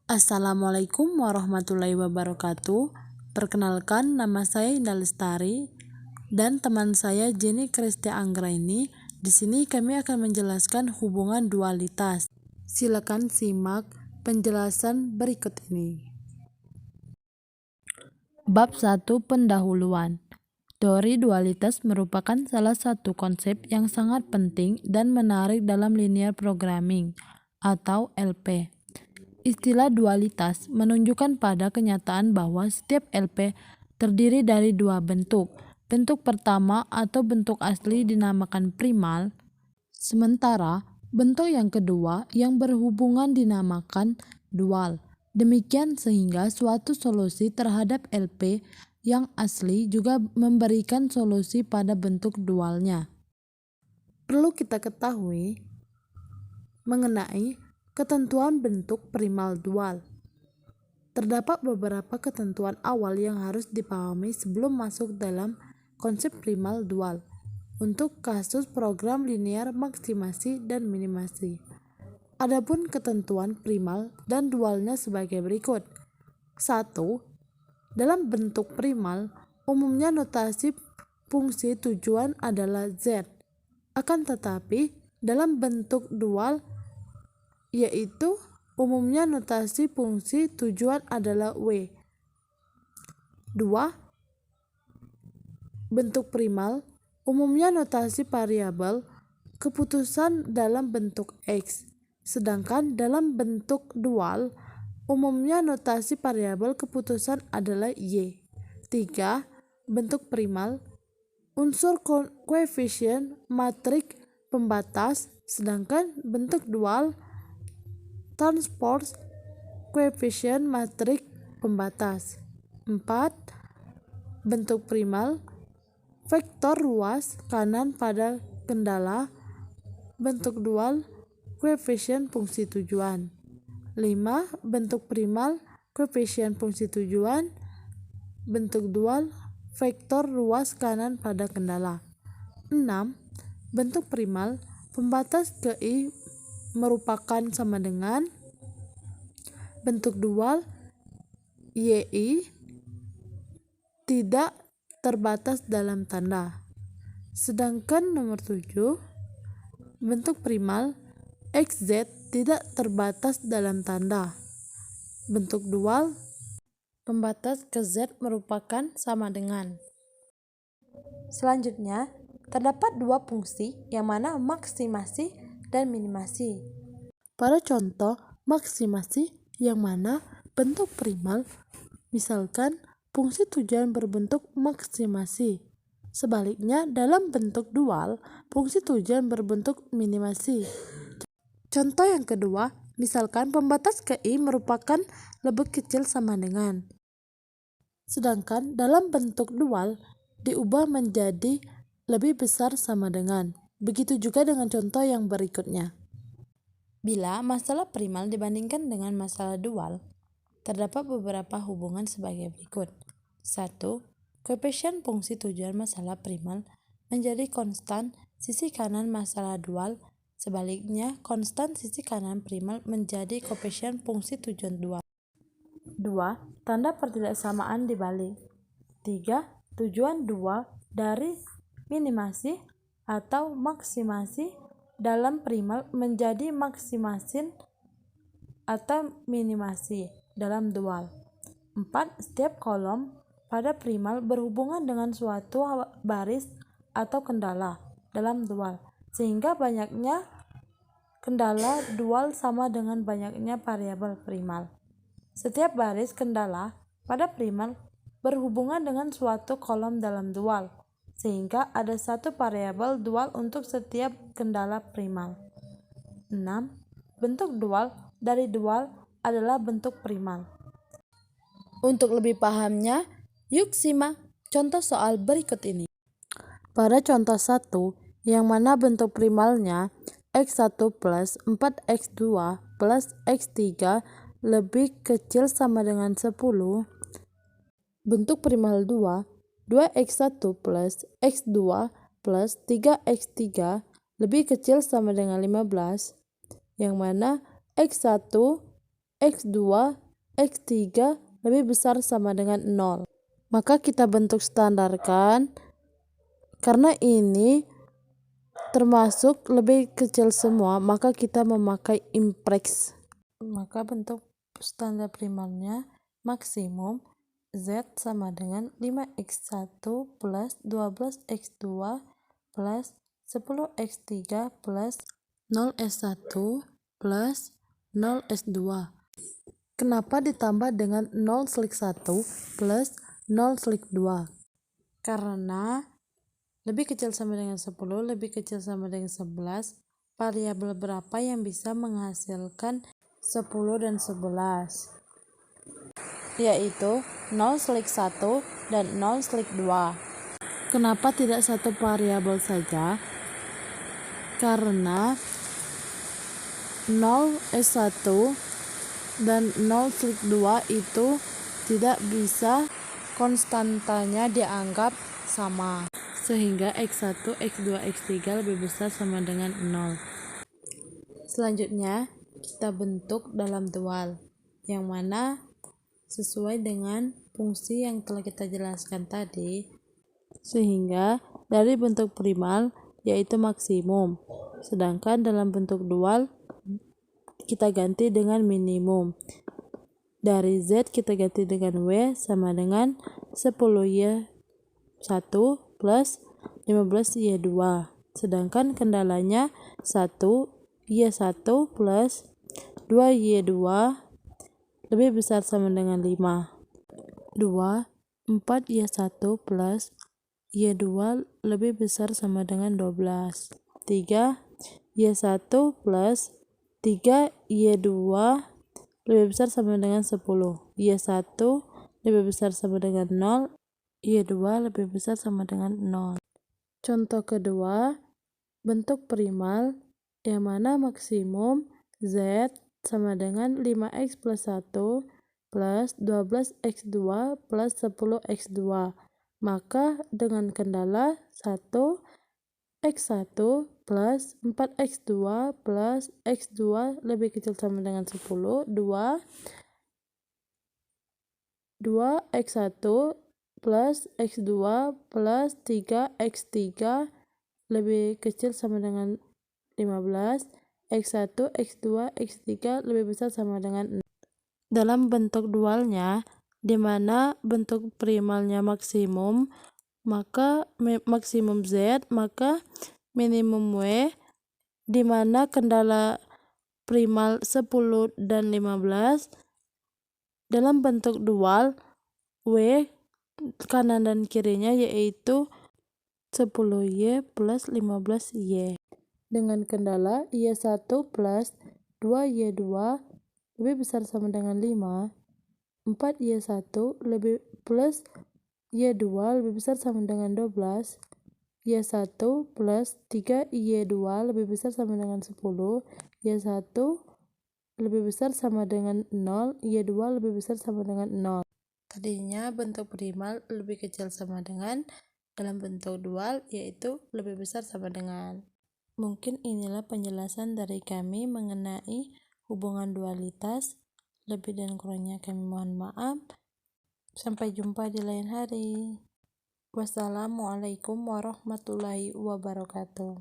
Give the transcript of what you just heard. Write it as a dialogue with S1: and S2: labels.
S1: Assalamualaikum warahmatullahi wabarakatuh. Perkenalkan, nama saya Indah Lestari dan teman saya Jenny Kristia Anggraini. Di sini kami akan menjelaskan hubungan dualitas. Silakan simak penjelasan berikut ini. Bab 1, pendahuluan. Teori dualitas merupakan salah satu konsep yang sangat penting dan menarik dalam linear programming atau LP. Istilah dualitas menunjukkan pada kenyataan bahwa setiap LP terdiri dari dua bentuk. Bentuk pertama atau bentuk asli dinamakan primal, sementara bentuk yang kedua yang berhubungan dinamakan dual. Demikian sehingga suatu solusi terhadap LP yang asli juga memberikan solusi pada bentuk dualnya. Perlu kita ketahui mengenai ketentuan bentuk primal dual. Terdapat beberapa ketentuan awal yang harus dipahami sebelum masuk dalam konsep primal dual untuk kasus program linear maksimasi dan minimasi. Adapun ketentuan primal dan dualnya sebagai berikut. 1. Dalam bentuk primal, umumnya notasi fungsi tujuan adalah Z. Akan tetapi, dalam bentuk dual, yaitu umumnya notasi fungsi tujuan adalah W. 2. Bentuk primal, umumnya notasi variabel keputusan dalam bentuk X. Sedangkan dalam bentuk dual, umumnya notasi variabel keputusan adalah Y. 3. Bentuk primal, unsur koefisien matrik pembatas, sedangkan bentuk dual transpose koefisien matrik pembatas. 4. Bentuk primal, vektor ruas kanan pada kendala, bentuk dual koefisien fungsi tujuan. 5. Bentuk primal, koefisien fungsi tujuan, bentuk dual, vektor ruas kanan pada kendala. 6. Bentuk primal, pembatas ke I merupakan sama dengan bentuk dual YI tidak terbatas dalam tanda. Sedangkan nomor 7, bentuk primal XZ tidak terbatas dalam tanda. Bentuk dual, pembatas ke Z merupakan sama dengan. Selanjutnya, terdapat dua fungsi yang mana maksimasi dan minimasi. Pada contoh maksimasi yang mana bentuk primal, misalkan fungsi tujuan berbentuk maksimasi. Sebaliknya dalam bentuk dual, fungsi tujuan berbentuk minimasi. Contoh yang kedua, misalkan pembatas ke I merupakan lebih kecil sama dengan. Sedangkan dalam bentuk dual diubah menjadi lebih besar sama dengan. Begitu juga dengan contoh yang berikutnya. Bila masalah primal dibandingkan dengan masalah dual, terdapat beberapa hubungan sebagai berikut. 1. Koefisien fungsi tujuan masalah primal menjadi konstan sisi kanan masalah dual, sebaliknya konstan sisi kanan primal menjadi koefisien fungsi tujuan dual. 2. Tanda pertidaksamaan dibalik. 3. Tujuan dual dari minimasi atau maksimasi dalam primal menjadi maksimasin atau minimasi dalam dual. 4. Setiap kolom pada primal berhubungan dengan suatu baris atau kendala dalam dual, sehingga banyaknya kendala dual sama dengan banyaknya variabel primal. Setiap baris kendala pada primal berhubungan dengan suatu kolom dalam dual, sehingga ada satu variabel dual untuk setiap kendala primal. 6. Bentuk dual dari dual adalah bentuk primal. Untuk lebih pahamnya, yuk simak contoh soal berikut ini. Pada contoh 1, yang mana bentuk primalnya X1 plus 4X2 plus X3 lebih kecil sama dengan 10. Bentuk primal 2, 2X1 plus X2 plus 3X3 lebih kecil sama dengan 15, yang mana X1 X2, X3 lebih besar sama dengan 0. Maka kita bentuk standarkan karena ini termasuk lebih kecil semua, maka kita memakai impreks. Maka bentuk standar primalnya maksimum Z sama dengan 5x1 plus 12x2 plus 10x3 plus 0s1 plus 0s2. Kenapa ditambah dengan 0/1 plus 0/2? Karena lebih kecil sama dengan 10, lebih kecil sama dengan 11, variabel berapa yang bisa menghasilkan 10 dan 11? Yaitu 0/1 dan 0/2. Kenapa tidak satu variabel saja? Karena 0s1 dan 0/2 itu tidak bisa konstantanya dianggap sama, sehingga x1, x2, x3 lebih besar sama dengan 0. Selanjutnya kita bentuk dalam dual, yang mana sesuai dengan fungsi yang telah kita jelaskan tadi, sehingga dari bentuk primal yaitu maksimum, sedangkan dalam bentuk dual kita ganti dengan minimum. Dari Z kita ganti dengan W sama dengan 10Y1 plus 15Y2. Sedangkan kendalanya 1Y1 plus 2Y2 lebih besar sama dengan 5. 2, 4Y1 plus Y2 lebih besar sama dengan 12. 3, Y1 plus 3Y2 lebih besar sama dengan 10. Y1 lebih besar sama dengan 0. Y2 lebih besar sama dengan 0. Contoh kedua, bentuk primal yang mana maksimum Z sama dengan 5x plus 1 plus 12x2 plus 10x2. Maka dengan kendala 1, x1 plus 4x2 plus x2 lebih kecil sama dengan 10, 2x1 plus x2 plus 3x3 lebih kecil sama dengan 15, x1, x2, x3 lebih besar sama dengan 6. Dalam bentuk dualnya, di mana bentuk primalnya maksimum, maka maksimum Z, maka minimum W, di mana kendala primal 10 dan 15. Dalam bentuk dual, W kanan dan kirinya yaitu 10Y plus 15Y. Dengan kendala Y1 plus 2Y2 lebih besar sama dengan 5, 4Y1 lebih plus Y2 lebih besar sama dengan 12, Y1 plus 3Y2 lebih besar sama dengan 10, Y1 lebih besar sama dengan 0, Y2 lebih besar sama dengan 0. Tadinya bentuk primal lebih kecil sama dengan, dalam bentuk dual yaitu lebih besar sama dengan. Mungkin inilah penjelasan dari kami mengenai hubungan dualitas. Lebih dan kurangnya kami mohon maaf. Sampai jumpa di lain hari. Wassalamualaikum warahmatullahi wabarakatuh.